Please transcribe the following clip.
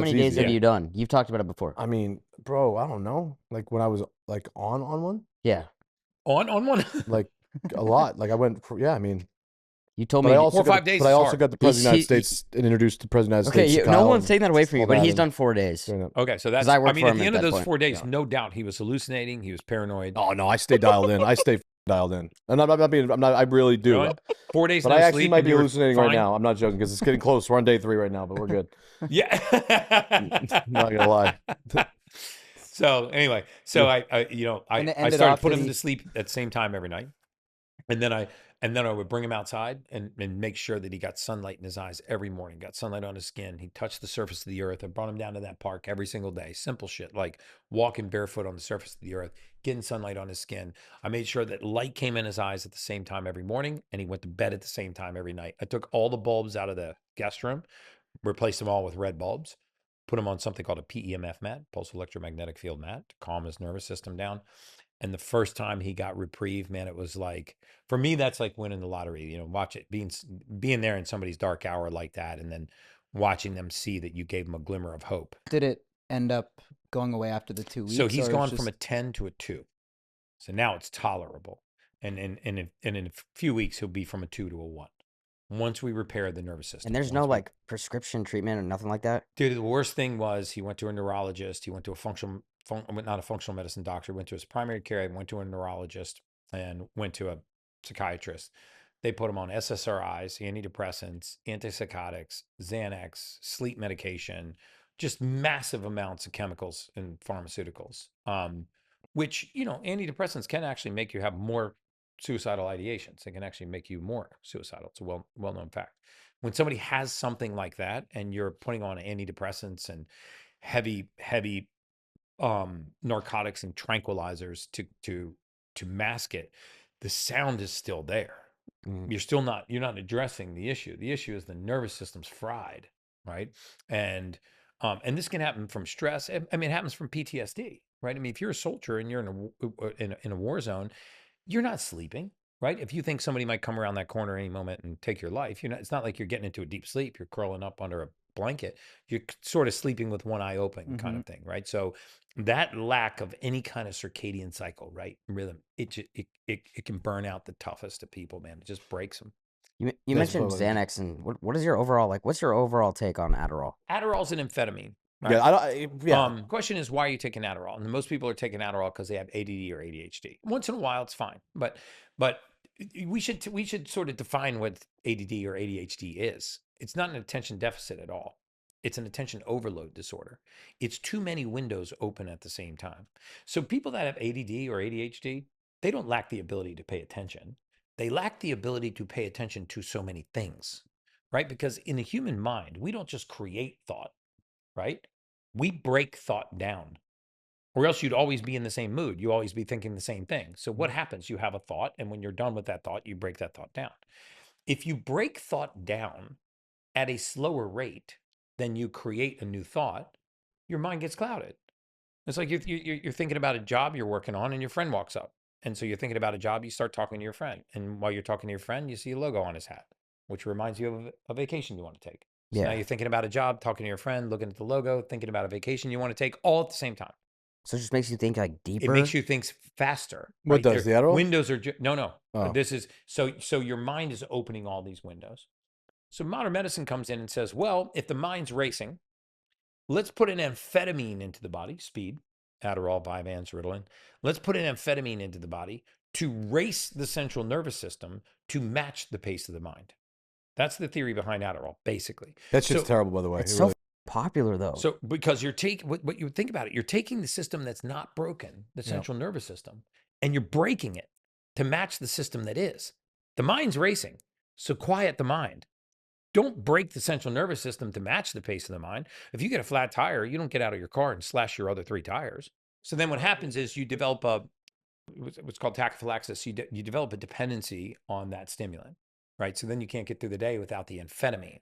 many days easy. have you done? You've talked about it before. I mean, bro, I don't know. Like when I was like on one, Yeah. On one? like a lot. Like I went for, yeah, I mean, You told but me. I also 4 or got 5 days but I is also hard. got the president of the United States and introduced the president of the United States. Okay, to no Kyle one's and taking that away from you, all but that, he's and done 4 days. doing that. Okay, so that's, I worked I mean, for at him the at end of that those point. 4 days, Yeah. no doubt he was hallucinating. He was paranoid. Oh no, I stay dialed in. I stay dialed in, and I'm not being. I'm not. I really do. Really? 4 days But no I actually sleep might and be you were hallucinating right fine? now. I'm not joking because it's getting close. We're on day 3 right now, but we're good. Yeah. Not gonna lie. So anyway, so I And it I ended started off putting that him he- to sleep at the same time every night. And then I would bring him outside and make sure that he got sunlight in his eyes every morning, got sunlight on his skin. He touched the surface of the earth. I brought him down to that park every single day. Simple shit like walking barefoot on the surface of the earth, getting sunlight on his skin. I made sure that light came in his eyes at the same time every morning, and he went to bed at the same time every night. I took all the bulbs out of the guest room, replaced them all with red bulbs, put him on something called a PEMF mat, pulse electromagnetic field mat, to calm his nervous system down. And the first time he got reprieve, man, it was like, for me, that's like winning the lottery. Watch it, being there in somebody's dark hour like that, and then watching them see that you gave them a glimmer of hope. Did it end up going away after the 2 weeks? So he's or gone it's from a just- 10 to a 2. So now it's tolerable. And in a few weeks, he'll be from a 2 to a 1. Once we repair the nervous system. And there's no like prescription treatment or nothing like that? Dude, the worst thing was he went to a neurologist. He went to not a functional medicine doctor, went to his primary care, went to a neurologist, and went to a psychiatrist. They put him on SSRIs, antidepressants, antipsychotics, Xanax, sleep medication, just massive amounts of chemicals and pharmaceuticals, which, antidepressants can actually make you have more suicidal ideations. They can actually make you more suicidal. It's a well-known fact. When somebody has something like that and you're putting on antidepressants and heavy narcotics and tranquilizers to mask it, the sound is still there. You're not addressing the issue. The issue is the nervous system's fried, right? And this can happen from stress. I mean, it happens from PTSD, right? I mean, if you're a soldier and you're in a war zone, you're not sleeping, right? If you think somebody might come around that corner any moment and take your life, it's not like you're getting into a deep sleep. You're curling up under a blanket. You're sort of sleeping with one eye open kind of thing, right? So that lack of any kind of circadian cycle, right, rhythm, it can burn out the toughest of people, man. It just breaks them. You mentioned Xanax, and what is your overall what's your overall take on Adderall? Adderall's an amphetamine. Right? Yeah, Question is, why are you taking Adderall? And most people are taking Adderall because they have ADD or ADHD. Once in a while, it's fine, but we should sort of define what ADD or ADHD is. It's not an attention deficit at all. It's an attention overload disorder. It's too many windows open at the same time. So people that have ADD or ADHD, they don't lack the ability to pay attention. They lack the ability to pay attention to so many things, right? Because in the human mind, we don't just create thought, right? We break thought down, or else you'd always be in the same mood. You always be thinking the same thing. So what happens? You have a thought, and when you're done with that thought, you break that thought down. If you break thought down at a slower rate than you create a new thought, your mind gets clouded. It's like you're thinking about a job you're working on, and your friend walks up. And so you're thinking about a job, you start talking to your friend. And while you're talking to your friend, you see a logo on his hat, which reminds you of a vacation you want to take. So now you're thinking about a job, talking to your friend, looking at the logo, thinking about a vacation you want to take, all at the same time. So it just makes you think like deeper? It makes you think faster. What right? does the Adderall? Windows are no. Oh. This is so your mind is opening all these windows. So modern medicine comes in and says, well, if the mind's racing, let's put an amphetamine into the body, speed, Adderall, Vyvanse, Ritalin. Let's put an amphetamine into the body to race the central nervous system to match the pace of the mind. That's the theory behind Adderall, basically. That shit's terrible, by the way. It's so popular, though. So because you're taking, what you think about it, you're taking the system that's not broken, the central nervous system, and you're breaking it to match the system that is. The mind's racing, so quiet the mind. Don't break the central nervous system to match the pace of the mind. If you get a flat tire, you don't get out of your car and slash your other 3 tires. So then what happens is you develop what's called tachyphylaxis. You develop a dependency on that stimulant, right? So then you can't get through the day without the amphetamine.